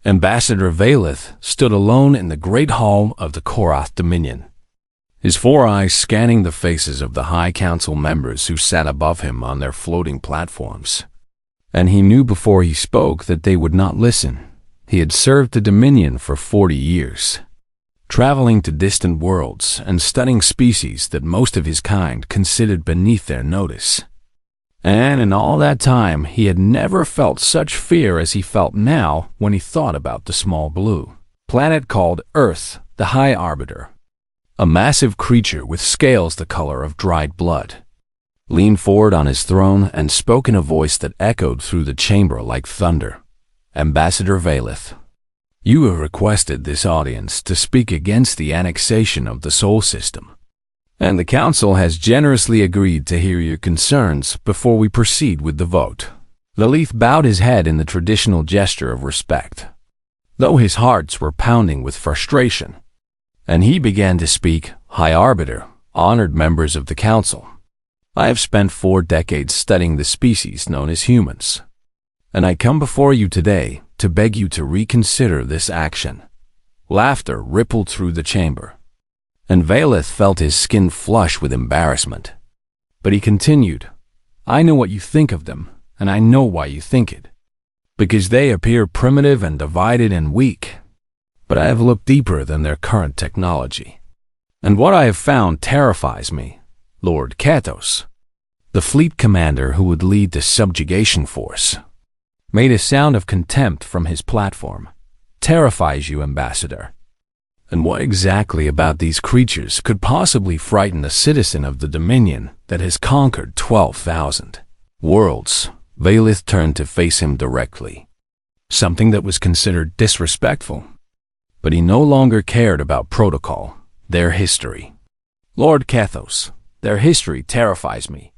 Ambassador Valeth stood alone in the great hall of the Korath Dominion, his four eyes scanning the faces of the High Council members who sat above him on their floating platforms. And he knew before he spoke that they would not listen. He had served the Dominion for 40 years, traveling to distant worlds and studying species that most of his kind considered beneath their notice. And in all that time, he had never felt such fear as he felt now when he thought about the small blue planet called Earth, the High Arbiter, a massive creature with scales the color of dried blood, leaned forward on his throne and spoke in a voice that echoed through the chamber like thunder. Ambassador Valeth, you have requested this audience to speak against the annexation of the Sol System, and the Council has generously agreed to hear your concerns before we proceed with the vote. Valeth bowed his head in the traditional gesture of respect, though his hearts were pounding with frustration. And he began to speak. High Arbiter, honored members of the Council, I have spent 4 decades studying the species known as humans, and I come before you today to beg you to reconsider this action. Laughter rippled through the chamber, and Valeth felt his skin flush with embarrassment. But he continued, I know what you think of them, and I know why you think it. Because they appear primitive and divided and weak. But I have looked deeper than their current technology. And what I have found terrifies me. Lord Katos, the fleet commander who would lead the subjugation force, made a sound of contempt from his platform. Terrifies you, Ambassador? And what exactly about these creatures could possibly frighten a citizen of the Dominion that has conquered 12,000 worlds? Valeth turned to face him directly. Something that was considered disrespectful. But he no longer cared about protocol, their history. Lord Kathos, their history terrifies me,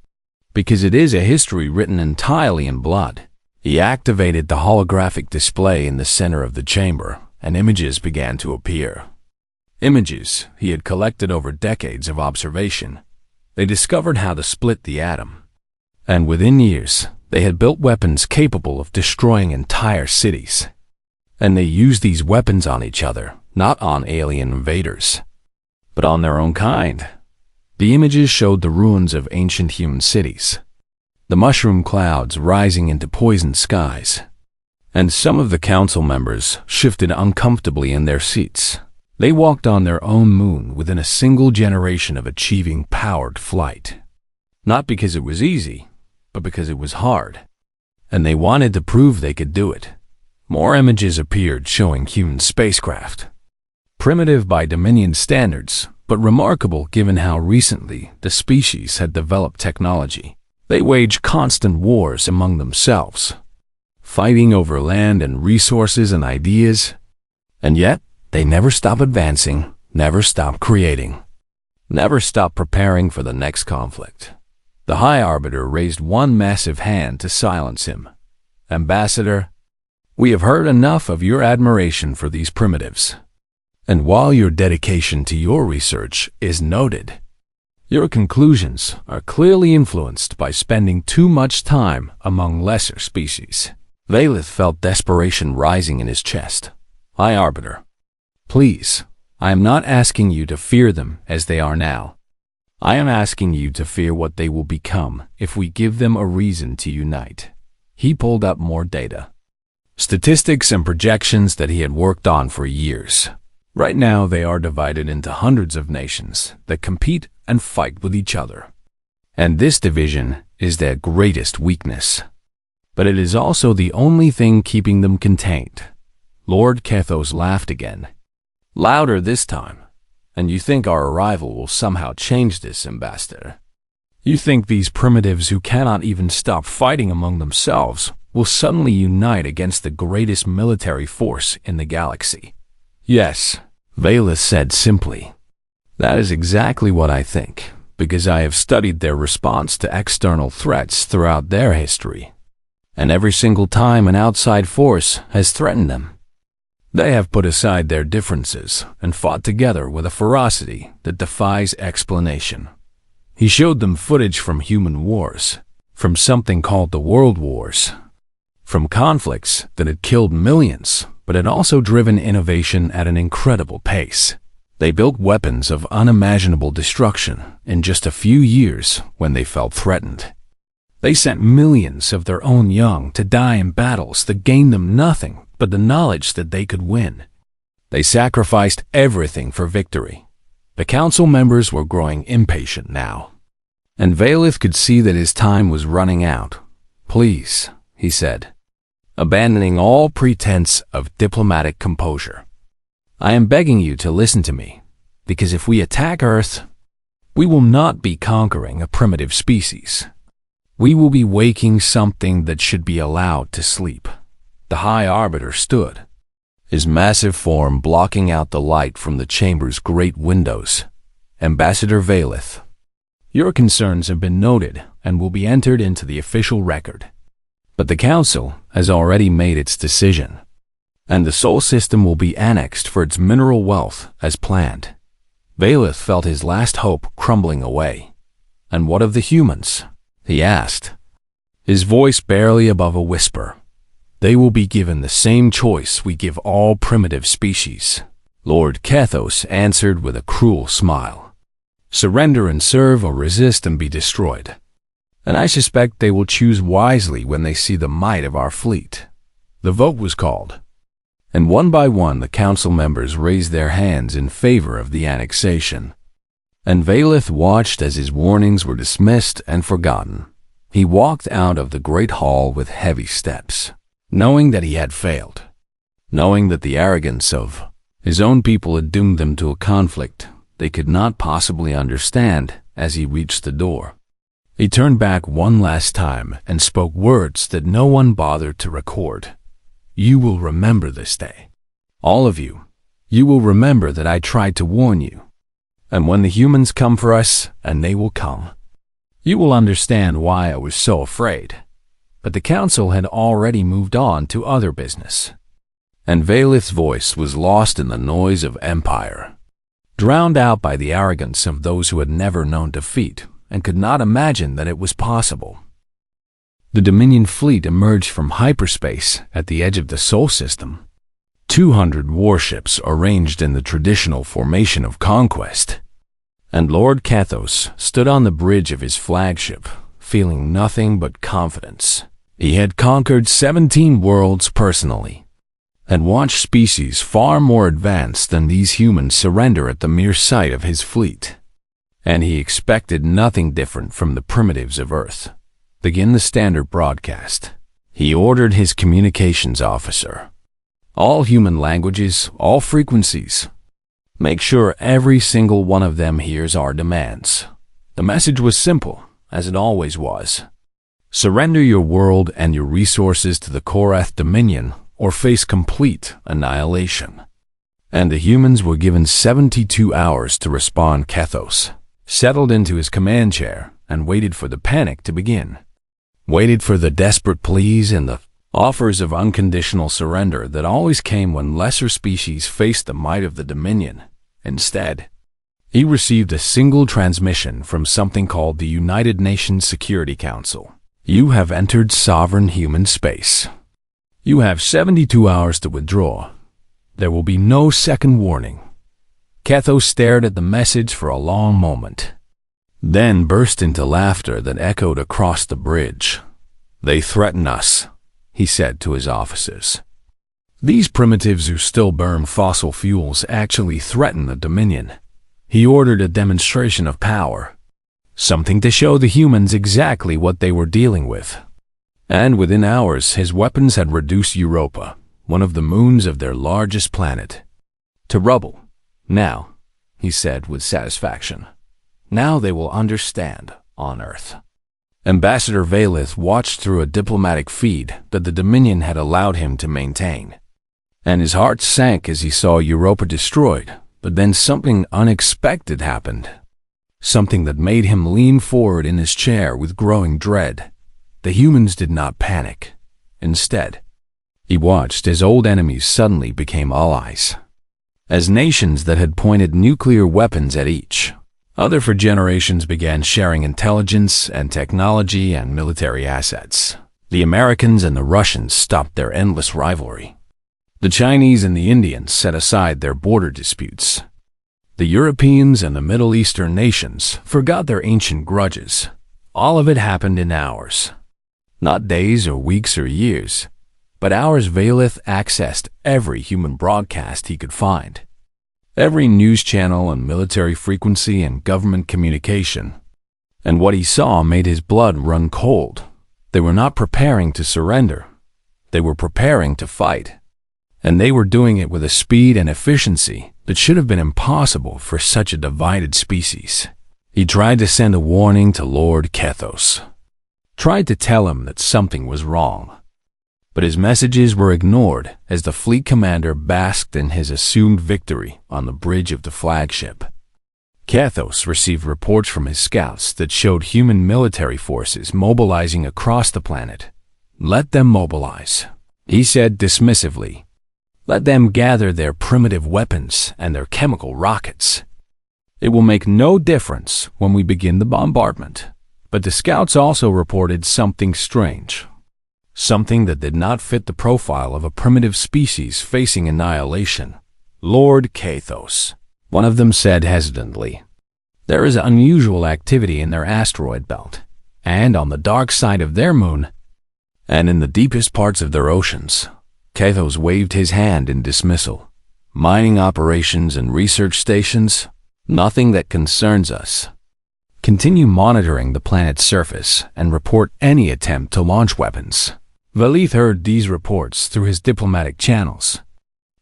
because it is a history written entirely in blood. He activated the holographic display in the center of the chamber, and images began to appear. Images he had collected over decades of observation. They discovered how to split the atom, and within years, they had built weapons capable of destroying entire cities. And they used these weapons on each other, not on alien invaders, but on their own kind. The images showed the ruins of ancient human cities, the mushroom clouds rising into poisoned skies, and some of the council members shifted uncomfortably in their seats. They walked on their own moon within a single generation of achieving powered flight. Not because it was easy, but because it was hard. And they wanted to prove they could do it. More images appeared showing human spacecraft. Primitive by Dominion standards, but remarkable given how recently the species had developed technology. They waged constant wars among themselves, fighting over land and resources and ideas. And yet, they never stop advancing, never stop creating, never stop preparing for the next conflict. The High Arbiter raised one massive hand to silence him. Ambassador, we have heard enough of your admiration for these primitives. And while your dedication to your research is noted, your conclusions are clearly influenced by spending too much time among lesser species. Valeth felt desperation rising in his chest. High Arbiter, please, I am not asking you to fear them as they are now. I am asking you to fear what they will become if we give them a reason to unite. He pulled up more data, statistics and projections that he had worked on for years. Right now, they are divided into hundreds of nations that compete and fight with each other. And this division is their greatest weakness. But it is also the only thing keeping them contained. Lord Kathos laughed again, louder this time. And you think our arrival will somehow change this, Ambassador? You think these primitives who cannot even stop fighting among themselves will suddenly unite against the greatest military force in the galaxy? Yes, Valeth said simply. That is exactly what I think, because I have studied their response to external threats throughout their history. And every single time an outside force has threatened them, they have put aside their differences and fought together with a ferocity that defies explanation. He showed them footage from human wars, from something called the World Wars, From conflicts that had killed millions, but had also driven innovation at an incredible pace. They built weapons of unimaginable destruction in just a few years when they felt threatened. They sent millions of their own young to die in battles that gained them nothing but the knowledge that they could win. They sacrificed everything for victory. The council members were growing impatient now, and Valeth could see that his time was running out. "Please," he said, abandoning all pretense of diplomatic composure. "I am begging you to listen to me, because if we attack Earth, we will not be conquering a primitive species. We will be waking something that should be allowed to sleep." The High Arbiter stood, his massive form blocking out the light from the chamber's great windows. "Ambassador Valeth, your concerns have been noted and will be entered into the official record. But the Council has already made its decision, and the Sol system will be annexed for its mineral wealth as planned." Valeth felt his last hope crumbling away. "And what of the humans?" he asked, his voice barely above a whisper. "They will be given the same choice we give all primitive species," Lord Kathos answered with a cruel smile. "Surrender and serve, or resist and be destroyed. And I suspect they will choose wisely when they see the might of our fleet." The vote was called, and one by one the council members raised their hands in favor of the annexation. And Valeth watched as his warnings were dismissed and forgotten. He walked out of the great hall with heavy steps, knowing that he had failed, knowing that the arrogance of his own people had doomed them to a conflict they could not possibly understand. As he reached the door, he turned back one last time and spoke words that no one bothered to record. "You will remember this day. All of you. You will remember that I tried to warn you. And when the humans come for us, and they will come, you will understand why I was so afraid." But the council had already moved on to other business, and Valeth's voice was lost in the noise of empire, drowned out by the arrogance of those who had never known defeat and could not imagine that it was possible. The Dominion fleet emerged from hyperspace at the edge of the Sol system. 200 warships arranged in the traditional formation of conquest, and Lord Kathos stood on the bridge of his flagship, feeling nothing but confidence. He had conquered 17 worlds personally, and watched species far more advanced than these humans surrender at the mere sight of his fleet. And he expected nothing different from the primitives of Earth. "Begin the standard broadcast," he ordered his communications officer. "All human languages, all frequencies. Make sure every single one of them hears our demands." The message was simple, as it always was. Surrender your world and your resources to the Korath Dominion, or face complete annihilation. And the humans were given 72 hours to respond. Kathos settled into his command chair and waited for the panic to begin. Waited for the desperate pleas and the offers of unconditional surrender that always came when lesser species faced the might of the Dominion. Instead, he received a single transmission from something called the United Nations Security Council. "You have entered sovereign human space. You have 72 hours to withdraw. There will be no second warning." Kathos stared at the message for a long moment, then burst into laughter that echoed across the bridge. "They threaten us," he said to his officers. "These primitives who still burn fossil fuels actually threaten the Dominion." He ordered a demonstration of power, something to show the humans exactly what they were dealing with. And within hours, his weapons had reduced Europa, one of the moons of their largest planet, to rubble. "Now," he said with satisfaction, "now they will understand on Earth." Ambassador Valeth watched through a diplomatic feed that the Dominion had allowed him to maintain, and his heart sank as he saw Europa destroyed. But then something unexpected happened, something that made him lean forward in his chair with growing dread. The humans did not panic. Instead, he watched as old enemies suddenly became allies, as nations that had pointed nuclear weapons at each other for generations began sharing intelligence and technology and military assets. The Americans and the Russians stopped their endless rivalry. The Chinese and the Indians set aside their border disputes. The Europeans and the Middle Eastern nations forgot their ancient grudges. All of it happened in hours. Not days or weeks or years, but hours. Valith accessed every human broadcast he could find, every news channel and military frequency and government communication. And what he saw made his blood run cold. They were not preparing to surrender. They were preparing to fight. And they were doing it with a speed and efficiency that should have been impossible for such a divided species. He tried to send a warning to Lord Kethos, tried to tell him that something was wrong. But his messages were ignored as the fleet commander basked in his assumed victory on the bridge of the flagship. Kethos received reports from his scouts that showed human military forces mobilizing across the planet. Let them mobilize, he said dismissively. Let them gather their primitive weapons and their chemical rockets. It will make no difference when we begin the bombardment. But the scouts also reported something strange, something that did not fit the profile of a primitive species facing annihilation. Lord Kethos, one of them said hesitantly, there is unusual activity in their asteroid belt, and on the dark side of their moon, and in the deepest parts of their oceans. Kethos waved his hand in dismissal. Mining operations and research stations, nothing that concerns us. Continue monitoring the planet's surface and report any attempt to launch weapons. Valith heard these reports through his diplomatic channels,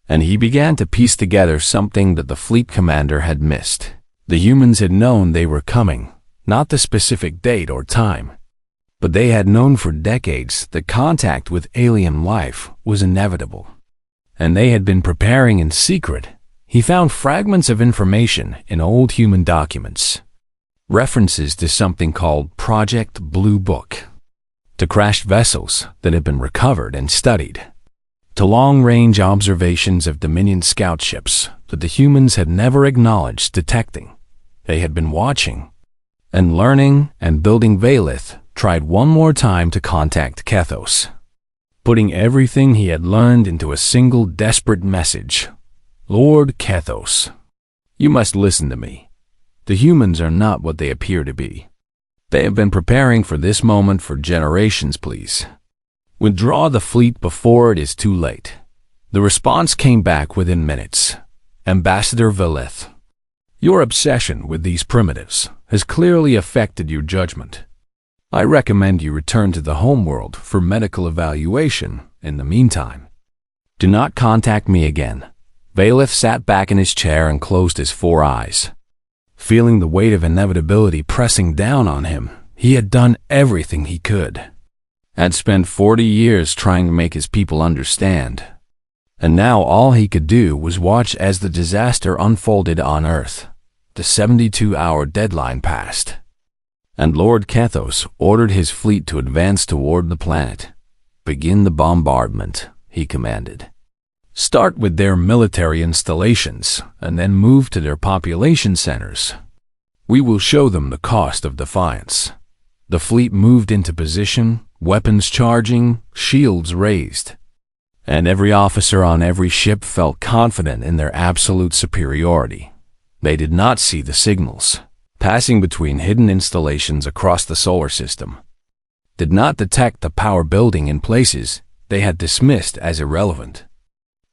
and he began to piece together something that the fleet commander had missed. The humans had known they were coming, not the specific date or time, but they had known for decades that contact with alien life was inevitable, and they had been preparing in secret. He found fragments of information in old human documents, references to something called Project Blue Book, to crashed vessels that had been recovered and studied, to long-range observations of Dominion scout ships that the humans had never acknowledged detecting. They had been watching and learning and building. Valith tried one more time to contact Kethos, putting everything he had learned into a single desperate message. Lord Kethos, you must listen to me. The humans are not what they appear to be. They have been preparing for this moment for generations. Please withdraw the fleet before it is too late. The response came back within minutes. Ambassador Valith, your obsession with these primitives has clearly affected your judgment. I recommend you return to the homeworld for medical evaluation in the meantime. Do not contact me again. Valith sat back in his chair and closed his 4 eyes. Feeling the weight of inevitability pressing down on him, he had done everything he could. Had spent 40 years trying to make his people understand. And now all he could do was watch as the disaster unfolded on Earth. The 72-hour deadline passed, and Lord Kethos ordered his fleet to advance toward the planet. Begin the bombardment, he commanded. Start with their military installations, and then move to their population centers. We will show them the cost of defiance. The fleet moved into position, weapons charging, shields raised, and every officer on every ship felt confident in their absolute superiority. They did not see the signals passing between hidden installations across the solar system, did not detect the power building in places they had dismissed as irrelevant,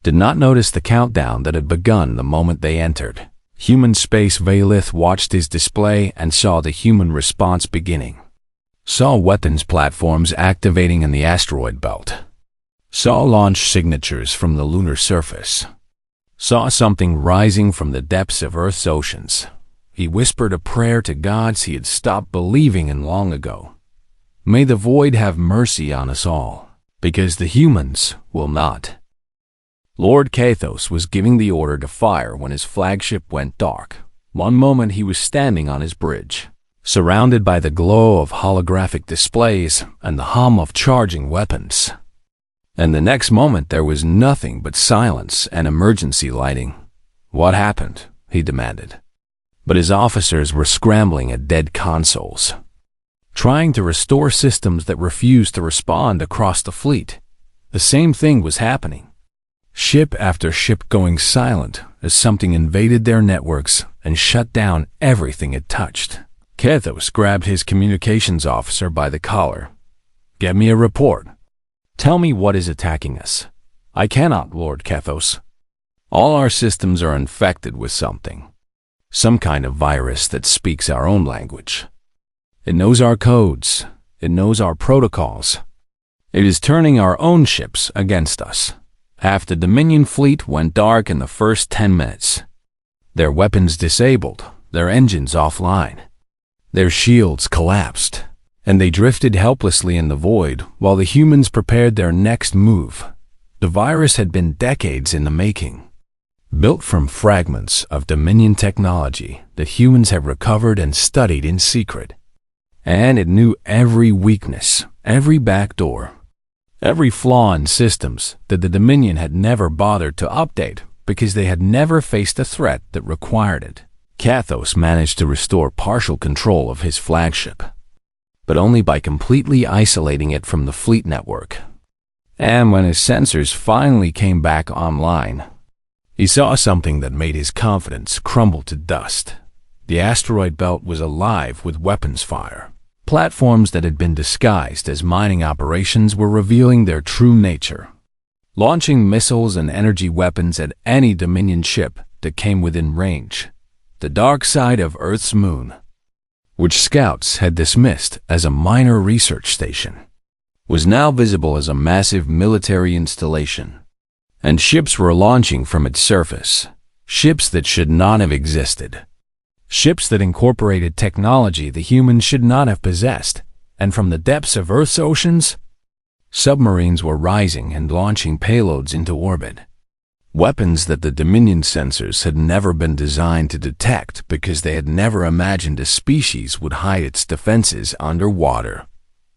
did not notice the countdown that had begun the moment they entered. Human space. Valith watched his display and saw the human response beginning. Saw weapons platforms activating in the asteroid belt. Saw launch signatures from the lunar surface. Saw something rising from the depths of Earth's oceans. He whispered a prayer to gods he had stopped believing in long ago. May the void have mercy on us all, because the humans will not. Lord Kethos was giving the order to fire when his flagship went dark. One moment he was standing on his bridge, surrounded by the glow of holographic displays and the hum of charging weapons. And the next moment there was nothing but silence and emergency lighting. What happened? He demanded. But his officers were scrambling at dead consoles. trying to restore systems that refused to respond across the fleet. The same thing was happening. Ship after ship going silent as something invaded their networks and shut down everything it touched. Kathos grabbed his communications officer by the collar. "Get me a report. Tell me what is attacking us." "I cannot, Lord Kathos. All our systems are infected with something. Some kind of virus that speaks our own language. It knows our codes. It knows our protocols. It is turning our own ships against us." Half the Dominion fleet went dark in the first 10 minutes. Their weapons disabled, their engines offline. Their shields collapsed, and they drifted helplessly in the void while the humans prepared their next move. The virus had been decades in the making, built from fragments of Dominion technology that humans have recovered and studied in secret. And it knew every weakness, every backdoor, every flaw in systems that the Dominion had never bothered to update because they had never faced a threat that required it. Kathos managed to restore partial control of his flagship, but only by completely isolating it from the fleet network. And when his sensors finally came back online, he saw something that made his confidence crumble to dust. The asteroid belt was alive with weapons fire. Platforms that had been disguised as mining operations were revealing their true nature, launching missiles and energy weapons at any Dominion ship that came within range. The dark side of Earth's moon, which scouts had dismissed as a minor research station, was now visible as a massive military installation. And ships were launching from its surface, ships that should not have existed. Ships that incorporated technology the humans should not have possessed, and from the depths of Earth's oceans, submarines were rising and launching payloads into orbit. Weapons that the Dominion sensors had never been designed to detect because they had never imagined a species would hide its defenses underwater.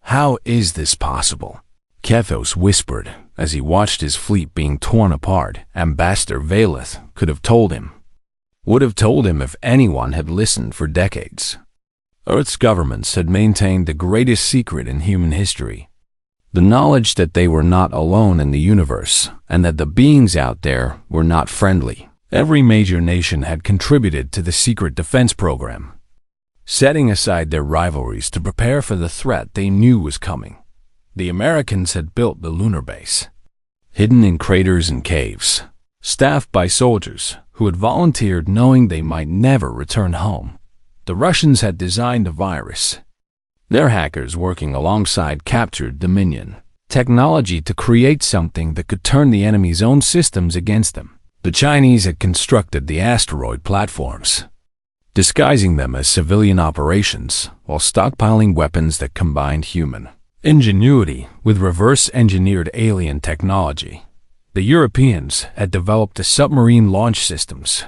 How is this possible? Kathos whispered as he watched his fleet being torn apart. Ambassador Valeth could have told him. Would have told him if anyone had listened for decades. Earth's governments had maintained the greatest secret in human history. The knowledge that they were not alone in the universe and that the beings out there were not friendly. Every major nation had contributed to the secret defense program, setting aside their rivalries to prepare for the threat they knew was coming. The Americans had built the lunar base, hidden in craters and caves, staffed by soldiers who had volunteered knowing they might never return home. The Russians had designed a virus, their hackers working alongside captured Dominion technology to create something that could turn the enemy's own systems against them. The Chinese had constructed the asteroid platforms, disguising them as civilian operations while stockpiling weapons that combined human ingenuity with reverse-engineered alien technology. The Europeans had developed the submarine launch systems,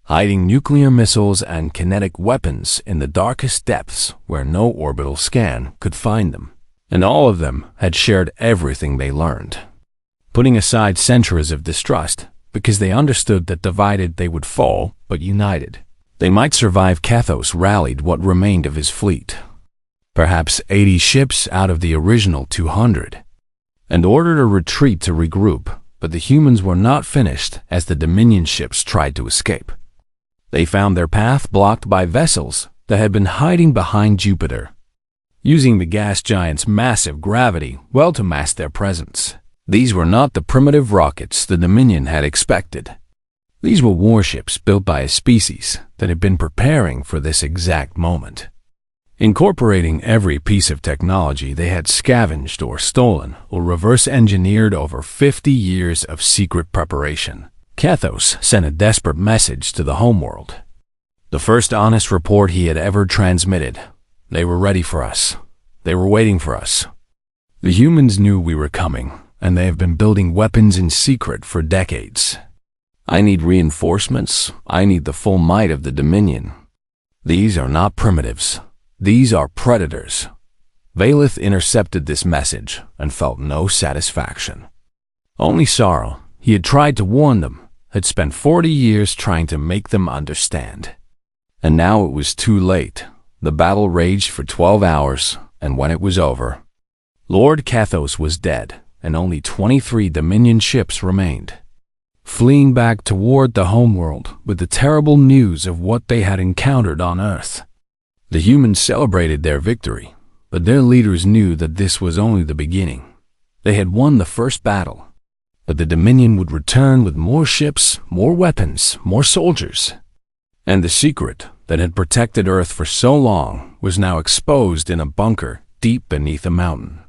hiding nuclear missiles and kinetic weapons in the darkest depths where no orbital scan could find them. And all of them had shared everything they learned, putting aside centuries of distrust because they understood that divided they would fall, but united they might survive. Kathos rallied what remained of his fleet, perhaps 80 ships out of the original 200, and ordered a retreat to regroup. But the humans were not finished as the Dominion ships tried to escape. They found their path blocked by vessels that had been hiding behind Jupiter, using the gas giant's massive gravity well to mask their presence. These were not the primitive rockets the Dominion had expected. These were warships built by a species that had been preparing for this exact moment, incorporating every piece of technology they had scavenged or stolen or reverse-engineered over 50 years of secret preparation. Kathos sent a desperate message to the homeworld, the first honest report he had ever transmitted. They were ready for us. They were waiting for us. The humans knew we were coming, and they have been building weapons in secret for decades. I need reinforcements. I need the full might of the Dominion. These are not primitives. These are predators. Valeth intercepted this message and felt no satisfaction, only sorrow. He had tried to warn them, had spent 40 years trying to make them understand. And now it was too late. The battle raged for 12 hours, And when it was over, Lord Cathos was dead, and only 23 Dominion ships remained, fleeing back toward the homeworld with the terrible news of what they had encountered on Earth. The humans celebrated their victory, but their leaders knew that this was only the beginning. They had won the first battle, but the Dominion would return with more ships, more weapons, more soldiers. And the secret that had protected Earth for so long was now exposed in a bunker deep beneath a mountain.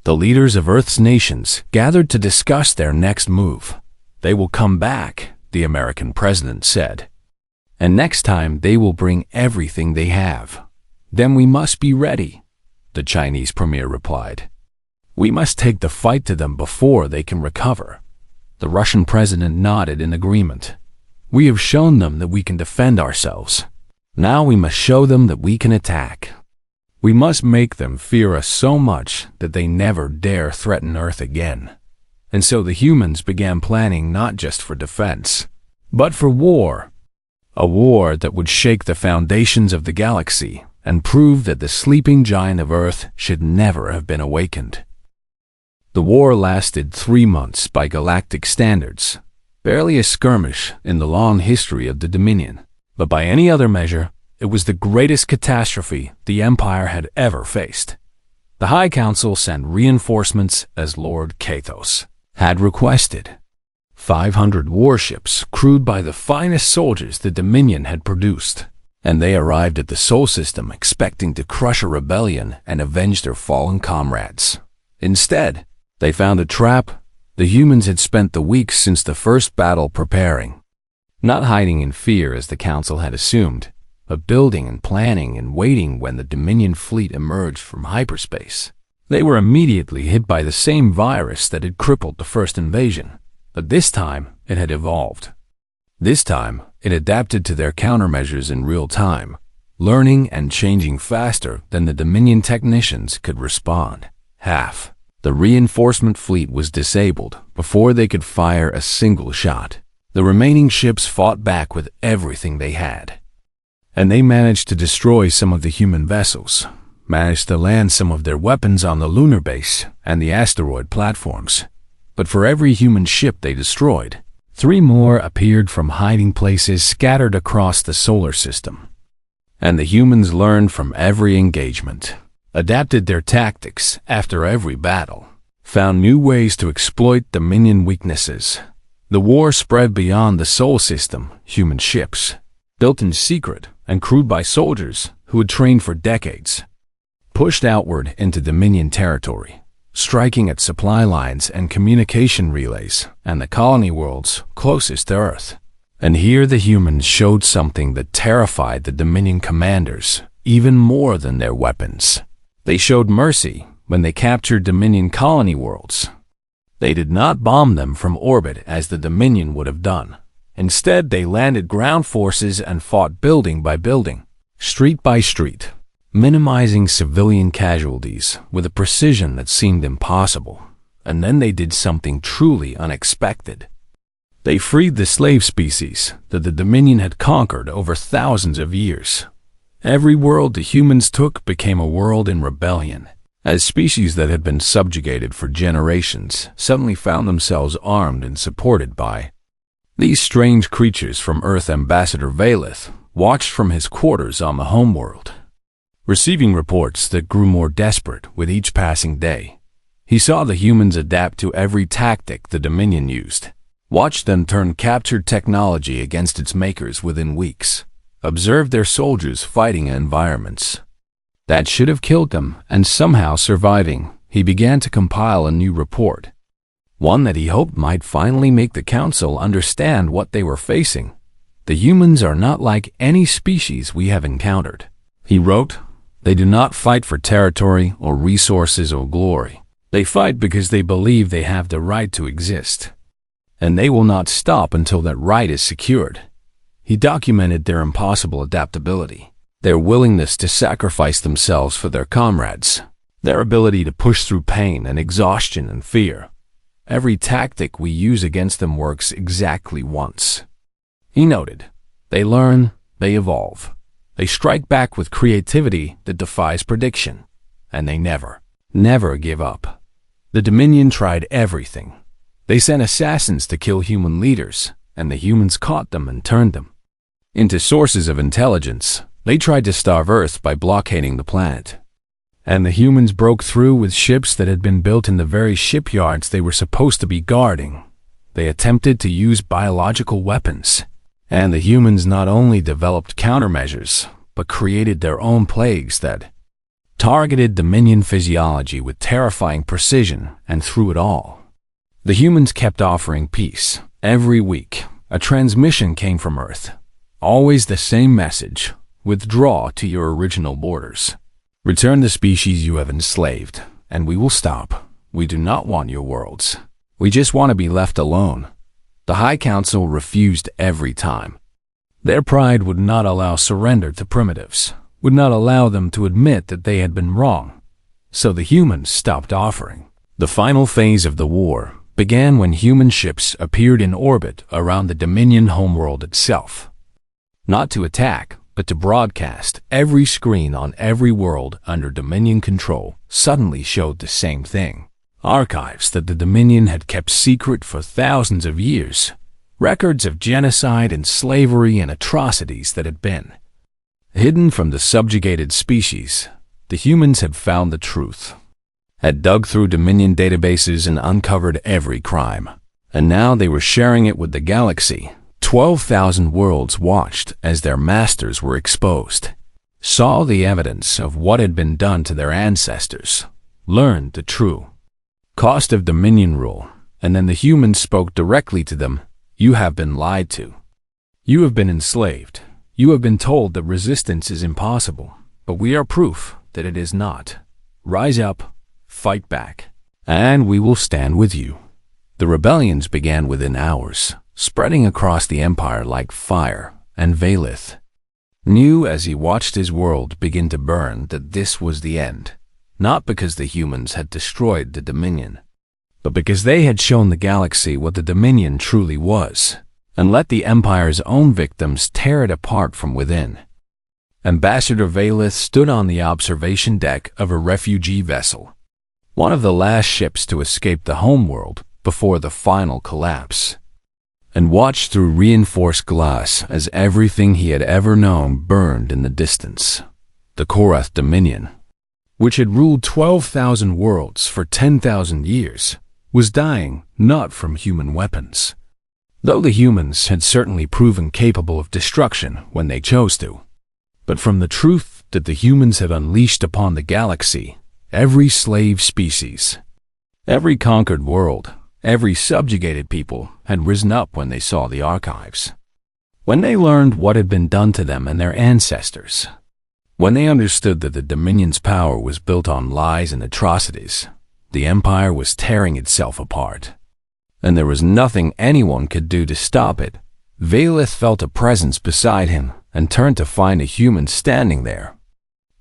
The leaders of Earth's nations gathered to discuss their next move. They will come back, the American president said. And next time they will bring everything they have. Then we must be ready, the Chinese premier replied. We must take the fight to them before they can recover. The Russian president nodded in agreement. We have shown them that we can defend ourselves. Now we must show them that we can attack. We must make them fear us so much that they never dare threaten Earth again. And so the humans began planning not just for defense, but for war. A war that would shake the foundations of the galaxy and prove that the sleeping giant of Earth should never have been awakened. The war lasted 3 months by galactic standards, barely a skirmish in the long history of the Dominion, but by any other measure, it was the greatest catastrophe the Empire had ever faced. The High Council sent reinforcements as Lord Cathos had requested. 500 warships crewed by the finest soldiers the Dominion had produced, and they arrived at the Sol System expecting to crush a rebellion and avenge their fallen comrades. Instead, they found a trap. The humans had spent the weeks since the first battle preparing, not hiding in fear as the Council had assumed, but building and planning and waiting when the Dominion fleet emerged from hyperspace. They were immediately hit by the same virus that had crippled the first invasion, but this time it had evolved. This time it adapted to their countermeasures in real time, learning and changing faster than the Dominion technicians could respond. Half the reinforcement fleet was disabled before they could fire a single shot. The remaining ships fought back with everything they had. And they managed to destroy some of the human vessels, managed to land some of their weapons on the lunar base and the asteroid platforms. But for every human ship they destroyed, 3 more appeared from hiding places scattered across the solar system. And the humans learned from every engagement, adapted their tactics after every battle, found new ways to exploit Dominion weaknesses. The war spread beyond the Sol System. Human ships, built in secret and crewed by soldiers who had trained for decades, pushed outward into Dominion territory, striking at supply lines and communication relays and the colony worlds closest to Earth. And here the humans showed something that terrified the Dominion commanders even more than their weapons. They showed mercy when they captured Dominion colony worlds. They did not bomb them from orbit as the Dominion would have done. Instead, they landed ground forces and fought building by building, street by street, minimizing civilian casualties with a precision that seemed impossible. And then they did something truly unexpected. They freed the slave species that the Dominion had conquered over thousands of years. Every world the humans took became a world in rebellion, as species that had been subjugated for generations suddenly found themselves armed and supported by these strange creatures from Earth. Ambassador Valeth watched from his quarters on the homeworld, receiving reports that grew more desperate with each passing day. He saw the humans adapt to every tactic the Dominion used, watched them turn captured technology against its makers within weeks, observed their soldiers fighting environments that should have killed them and somehow surviving. He began to compile a new report, one that he hoped might finally make the Council understand what they were facing. The humans are not like any species we have encountered, he wrote. They do not fight for territory or resources or glory. They fight because they believe they have the right to exist, and they will not stop until that right is secured. He documented their impossible adaptability, their willingness to sacrifice themselves for their comrades, their ability to push through pain and exhaustion and fear. Every tactic we use against them works exactly once. He noted, they learn, they evolve. They strike back with creativity that defies prediction. and they never give up. The Dominion tried everything. They sent assassins to kill human leaders, and the humans caught them and turned them into sources of intelligence. They tried to starve Earth by blockading the planet. And the humans broke through with ships that had been built in the very shipyards they were supposed to be guarding. They attempted to use biological weapons. And the humans not only developed countermeasures, but created their own plagues that targeted Dominion physiology with terrifying precision, and through it all, the humans kept offering peace. Every week, a transmission came from Earth. Always the same message: withdraw to your original borders. Return the species you have enslaved, and we will stop. We do not want your worlds. We just want to be left alone. The High Council refused every time. Their pride would not allow surrender to primitives, would not allow them to admit that they had been wrong. So the humans stopped offering. The final phase of the war began when human ships appeared in orbit around the Dominion homeworld itself. Not to attack, but to broadcast. Every screen on every world under Dominion control suddenly showed the same thing. Archives that the Dominion had kept secret for thousands of years. Records of genocide and slavery and atrocities that had been hidden from the subjugated species. The humans had found the truth, had dug through Dominion databases and uncovered every crime. And now they were sharing it with the galaxy. 12,000 worlds watched as their masters were exposed, saw the evidence of what had been done to their ancestors, learned the true cost of Dominion rule, and then the humans spoke directly to them. You have been lied to. You have been enslaved. You have been told that resistance is impossible, but we are proof that it is not. Rise up, fight back, and we will stand with you. The rebellions began within hours, spreading across the empire like fire, and Valith knew as he watched his world begin to burn that this was the end, not because the humans had destroyed the Dominion, but because they had shown the galaxy what the Dominion truly was, and let the Empire's own victims tear it apart from within. Ambassador Valith stood on the observation deck of a refugee vessel, one of the last ships to escape the homeworld before the final collapse, and watched through reinforced glass as everything he had ever known burned in the distance. The Korath Dominion, which had ruled 12,000 worlds for 10,000 years, was dying not from human weapons, though the humans had certainly proven capable of destruction when they chose to, but from the truth that the humans had unleashed upon the galaxy. Every slave species, every conquered world, every subjugated people had risen up when they saw the archives, when they learned what had been done to them and their ancestors, when they understood that the Dominion's power was built on lies and atrocities. The Empire was tearing itself apart, and there was nothing anyone could do to stop it. Valith felt a presence beside him and turned to find a human standing there,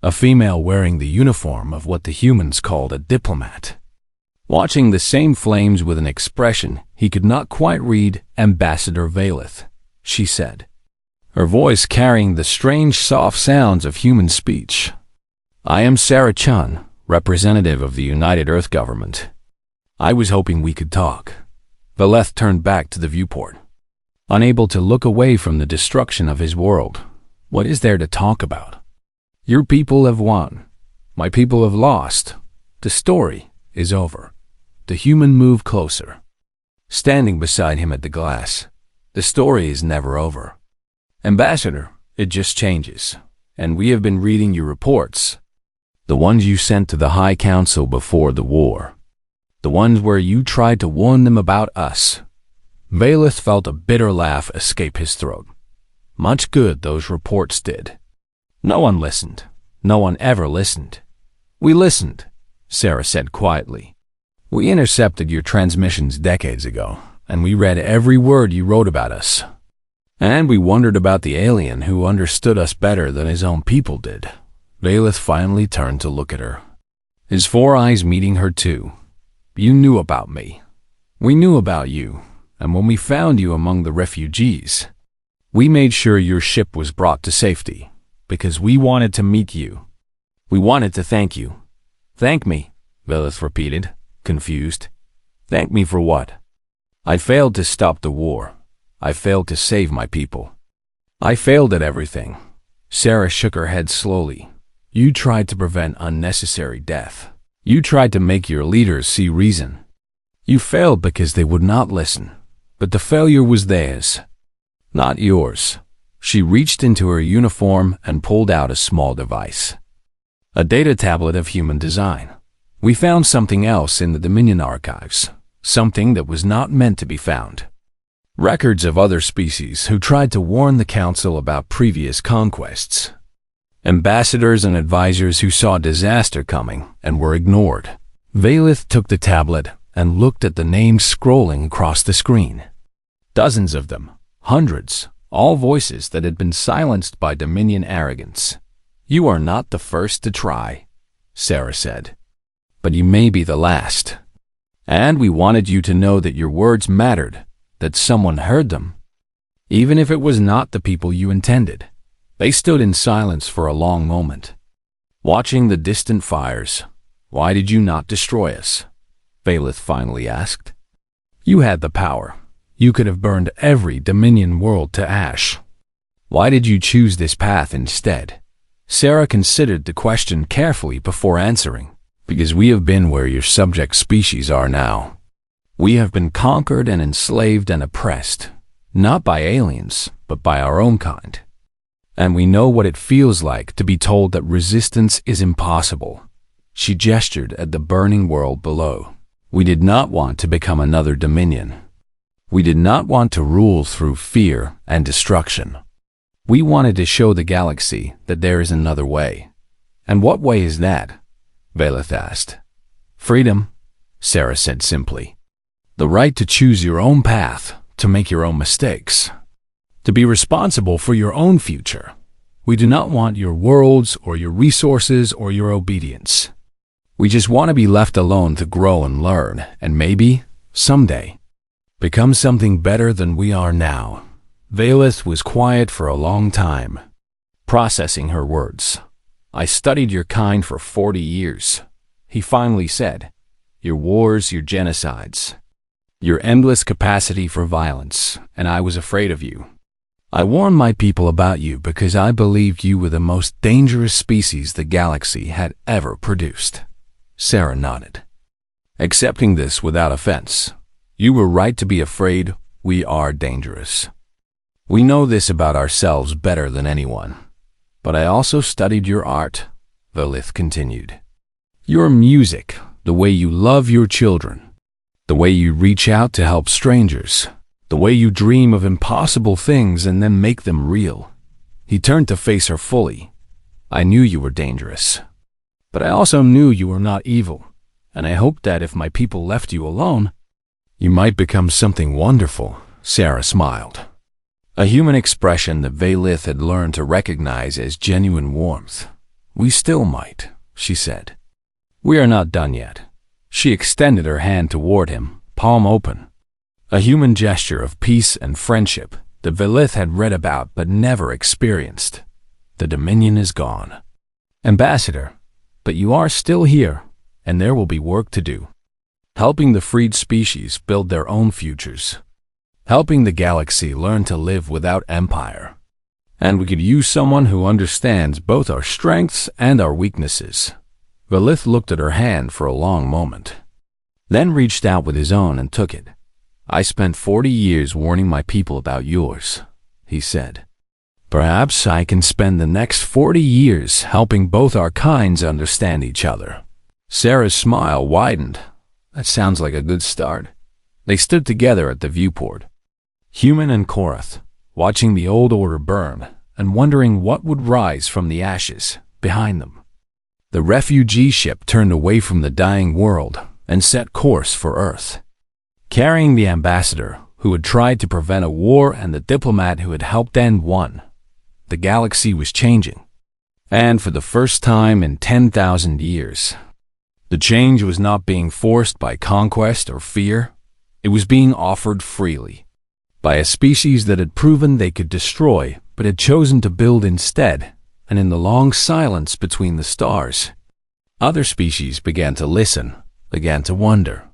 a female wearing the uniform of what the humans called a diplomat, watching the same flames with an expression he could not quite read. Ambassador Valith, she said, her voice carrying the strange soft sounds of human speech. I am Sarah Chun, representative of the United Earth Government. I was hoping we could talk. Valith turned back to the viewport, unable to look away from the destruction of his world. What is there to talk about? Your people have won. My people have lost. The story is over. The human moved closer, standing beside him at the glass. The story is never over. Ambassador, it just changes. And we have been reading your reports. The ones you sent to the High Council before the war. The ones where you tried to warn them about us. Valith felt a bitter laugh escape his throat. Much good those reports did. No one listened. No one ever listened. We listened, Sarah said quietly. We intercepted your transmissions decades ago, and we read every word you wrote about us. And we wondered about the alien who understood us better than his own people did. Valith finally turned to look at her, his four eyes meeting her too. You knew about me. We knew about you, and when we found you among the refugees, we made sure your ship was brought to safety, because we wanted to meet you. We wanted to thank you. Thank me, Lilith repeated, confused. Thank me for what? I failed to stop the war. I failed to save my people. I failed at everything. Sarah shook her head slowly. You tried to prevent unnecessary death. You tried to make your leaders see reason. You failed because they would not listen, but the failure was theirs, not yours. She reached into her uniform and pulled out a small device. A data tablet of human design. We found something else in the Dominion archives, something that was not meant to be found. Records of other species who tried to warn the Council about previous conquests. Ambassadors and advisors who saw disaster coming and were ignored. Valith took the tablet and looked at the names scrolling across the screen. Dozens of them, hundreds, all voices that had been silenced by Dominion arrogance. You are not the first to try, Sarah said, but you may be the last. And we wanted you to know that your words mattered, that someone heard them. Even if it was not the people you intended. They stood in silence for a long moment, watching the distant fires. Why did you not destroy us? Valith finally asked. You had the power. You could have burned every Dominion world to ash. Why did you choose this path instead? Sarah considered the question carefully before answering. Because we have been where your subject species are now. We have been conquered and enslaved and oppressed, not by aliens, but by our own kind. And we know what it feels like to be told that resistance is impossible. She gestured at the burning world below. We did not want to become another Dominion. We did not want to rule through fear and destruction. We wanted to show the galaxy that there is another way. And what way is that? Valith asked. Freedom, Sarah said simply. The right to choose your own path, to make your own mistakes, to be responsible for your own future. We do not want your worlds or your resources or your obedience. We just want to be left alone to grow and learn, and maybe, someday, become something better than we are now. Valith was quiet for a long time, processing her words. I studied your kind for 40 years, he finally said. Your wars, your genocides, your endless capacity for violence, and I was afraid of you. I warned my people about you because I believed you were the most dangerous species the galaxy had ever produced. Sarah nodded, accepting this without offense. You were right to be afraid. We are dangerous. We know this about ourselves better than anyone. But I also studied your art, Valith continued. Your music, the way you love your children, the way you reach out to help strangers, the way you dream of impossible things and then make them real. He turned to face her fully. I knew you were dangerous. But I also knew you were not evil, and I hoped that if my people left you alone, you might become something wonderful, Sarah smiled. A human expression that Valith had learned to recognize as genuine warmth. We still might, she said. We are not done yet. She extended her hand toward him, palm open. A human gesture of peace and friendship that Valith had read about but never experienced. The Dominion is gone. Ambassador, but you are still here, and there will be work to do. Helping the freed species build their own futures. Helping the galaxy learn to live without empire. And we could use someone who understands both our strengths and our weaknesses. Valith looked at her hand for a long moment, then reached out with his own and took it. I spent 40 years warning my people about yours, he said. Perhaps I can spend the next 40 years helping both our kinds understand each other. Sarah's smile widened. That sounds like a good start. They stood together at the viewport, Human and Korath, watching the old order burn and wondering what would rise from the ashes behind them. The refugee ship turned away from the dying world and set course for Earth, carrying the ambassador who had tried to prevent a war and the diplomat who had helped end one. The galaxy was changing, and for the first time in 10,000 years, the change was not being forced by conquest or fear. It was being offered freely, by a species that had proven they could destroy but had chosen to build instead. And in the long silence between the stars, Other species began to listen, began to wonder,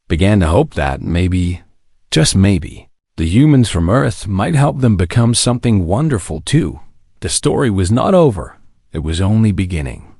began to hope that maybe, just maybe, the humans from Earth might help them become something wonderful too. The story was not over. It was only beginning.